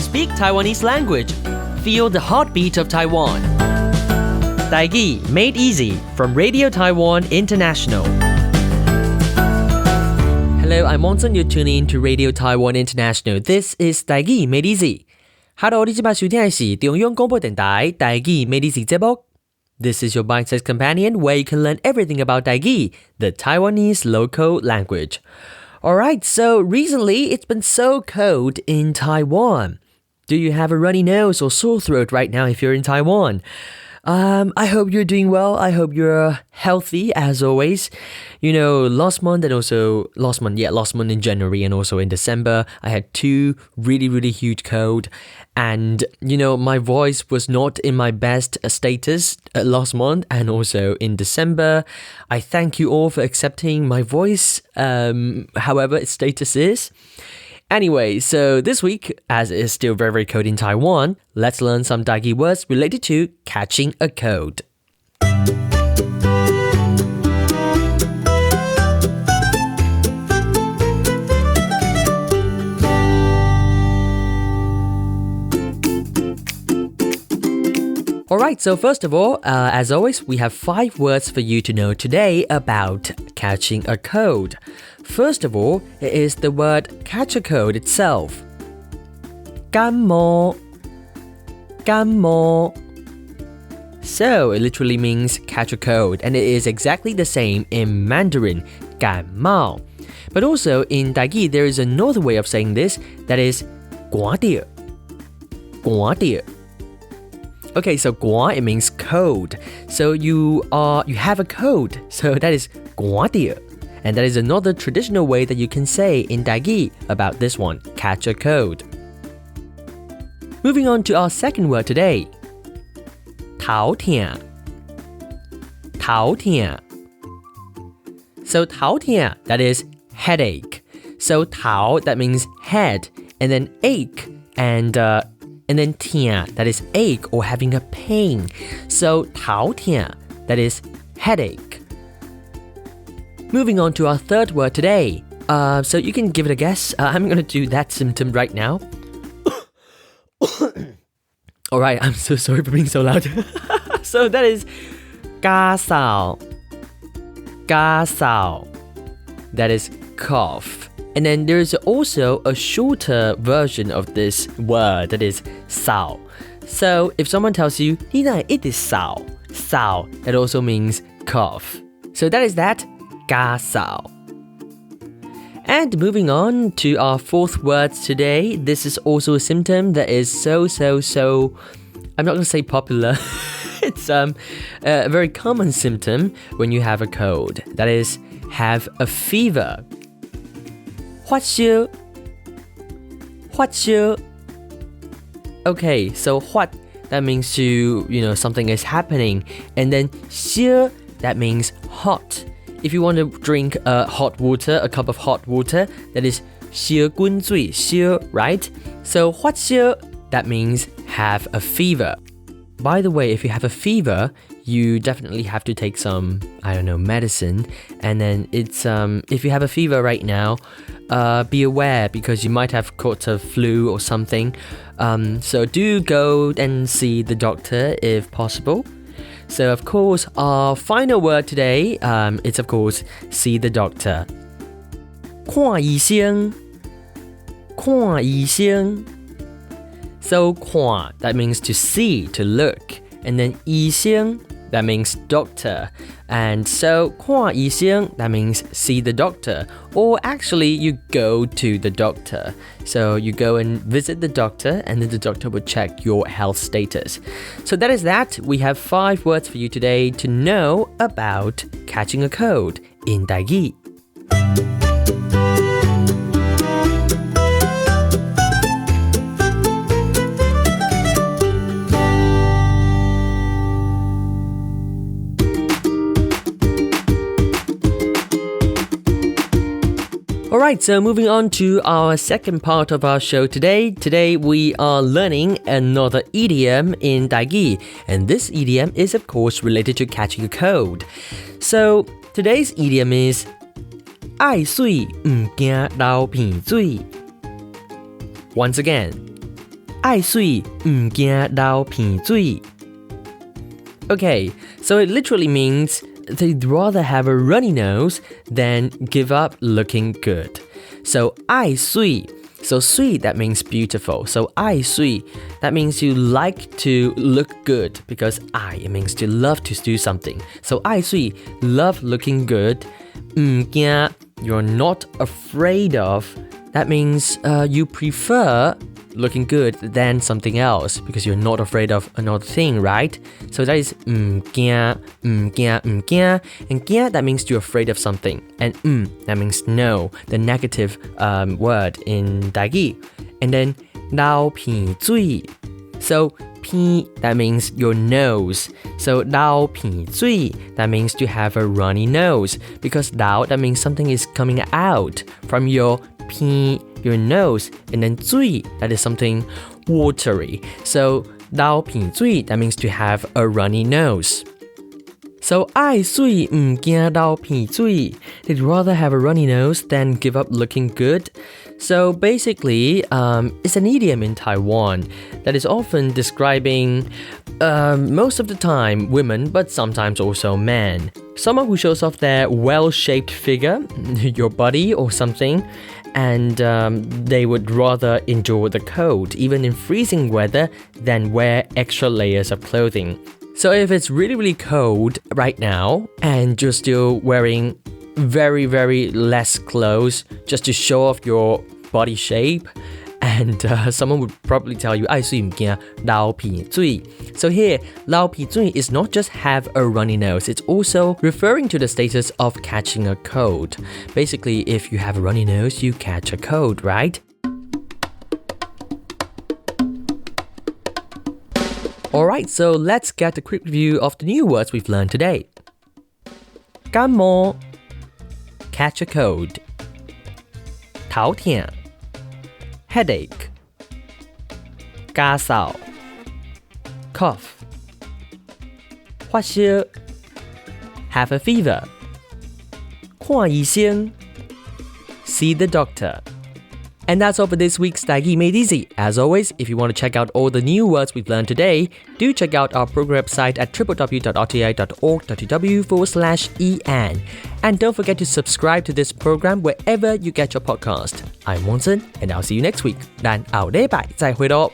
speak Taiwanese language. Feel the heartbeat of Taiwan. Tâi-gí, made easy from Radio Taiwan International. Hello, I'm Wongson. You're tuning in to Radio Taiwan International. This is Tâi-gí, made easy. Hello, 你現在收聽的是中央廣播電台Tâi-gí made easy節目. This is your bite-sized companion where you can learn everything about Tâi-gí, the Taiwanese local language. Alright, so recently it's been so cold in Taiwan. Do you have a runny nose or sore throat right now if you're in Taiwan? I hope you're doing well. I hope you're healthy as always. You know, last month in January and also in December, I had two really huge cold. And, you know, my voice was not in my best status last month and also in December. I thank you all for accepting my voice, however its status is. Anyway, so this week, as it is still very cold in Taiwan, let's learn some Tâi-gí words related to catching a cold. Alright, so first of all, as always, we have 5 words for you to know today about catching a cold. First of all, it is the word catch a cold itself. Kám-mōo. Kám-mōo. So, it literally means catch a cold, and it is exactly the same in Mandarin, 感冒. But also, in Tâi-gí, there is another way of saying this, that is 刮点. 刮点. Okay, so 刮, it means cold. So you have a cold. So that is 刮点. And that is another traditional way that you can say in Tâi-gí about this one, catch a cold. Moving on to our second word today. thâu-thiànn. thâu-thiànn. So thâu-thiànn, that is headache. So thâu, that means head, and then ache, and then thiànn, that is ache or having a pain. So thâu-thiànn, that is headache. Moving on to our third word today. So you can give it a guess. I'm going to do that symptom right now. Alright, I'm so sorry for being so loud. So that is ka-sàu. ka-sàu. That is cough. And then there's also a shorter version of this word, that is 扫. So if someone tells you, 你哪一直扫, 扫, that also means cough. So that is that, ka-sàu. And moving on to our fourth word today, this is also a symptom that is so, I'm not going to say popular. It's a very common symptom when you have a cold. That is, have a fever. Huat-sio. Huat-sio. Okay, so huat, that means something is happening. And then sio, that means hot. If you want to drink hot water, a cup of hot water, that is 燒滾水, 燒, right? So huat-sio, that means have a fever. By the way, if you have a fever, you definitely have to take some, medicine. And then it's if you have a fever right now, be aware because you might have caught a flu or something. So do go and see the doctor if possible. So of course, our final word today, it's of course, see the doctor. 看醫生. 看醫生. So 看, that means to see, to look. And then 醫生, that means doctor. And so 看醫生, that means see the doctor. Or actually, you go to the doctor. So you go and visit the doctor, and then the doctor will check your health status. So that is that. We have 5 words for you today to know about catching a cold in Tâi-gí. Alright, so moving on to our second part of our show today. Today we are learning another idiom in Tâi-gí, and this idiom is of course related to catching a cold. So today's idiom is 愛媠毋驚流鼻水. Once again, 愛媠毋驚流鼻水. Okay, so it literally means they'd rather have a runny nose than give up looking good. So 愛媠, so 媠, that means beautiful. So 愛媠, that means you like to look good because 愛, it means to love to do something. So 愛媠, love looking good. 毋驚, you're not afraid of. That means you prefer looking good than something else because you're not afraid of another thing, right? So that is 毋驚, 毋驚, 毋驚. And 驚, that means you're afraid of something. And that means no, the negative word in Tâi-gí. And then 流鼻水. So 鼻, that means your nose. So 流鼻水, that means to have a runny nose. Because 流, that means something is coming out from your 鼻, your nose. And then 水, that is something watery. So 流鼻水, that means to have a runny nose. So 愛媠毋驚流鼻水. They'd rather have a runny nose than give up looking good. So basically, it's an idiom in Taiwan that is often describing, most of the time, women, but sometimes also men. Someone who shows off their well-shaped figure, your body or something, and they would rather endure the cold, even in freezing weather, than wear extra layers of clothing. So if it's really, really cold right now, and you're still wearing very, very less clothes just to show off your body shape, and someone would probably tell you 愛媠毋驚流鼻水. So here, 流鼻水 is not just have a runny nose, it's also referring to the status of catching a cold. Basically, if you have a runny nose, you catch a cold, right? Alright, so let's get a quick review of the new words we've learned today. kám-mōo, catch a cold. thâu-thiànn, headache. ka-sàu, cough. huat-sio, have a fever. khuànn-i-sing, see the doctor. And that's all for this week's Tâi-gí Made Easy. As always, if you want to check out all the new words we've learned today, do check out our program website at www.rti.org.tw/en. And don't forget to subscribe to this program wherever you get your podcast. I'm Wonson, and I'll see you next week. 咱后礼拜再会咯。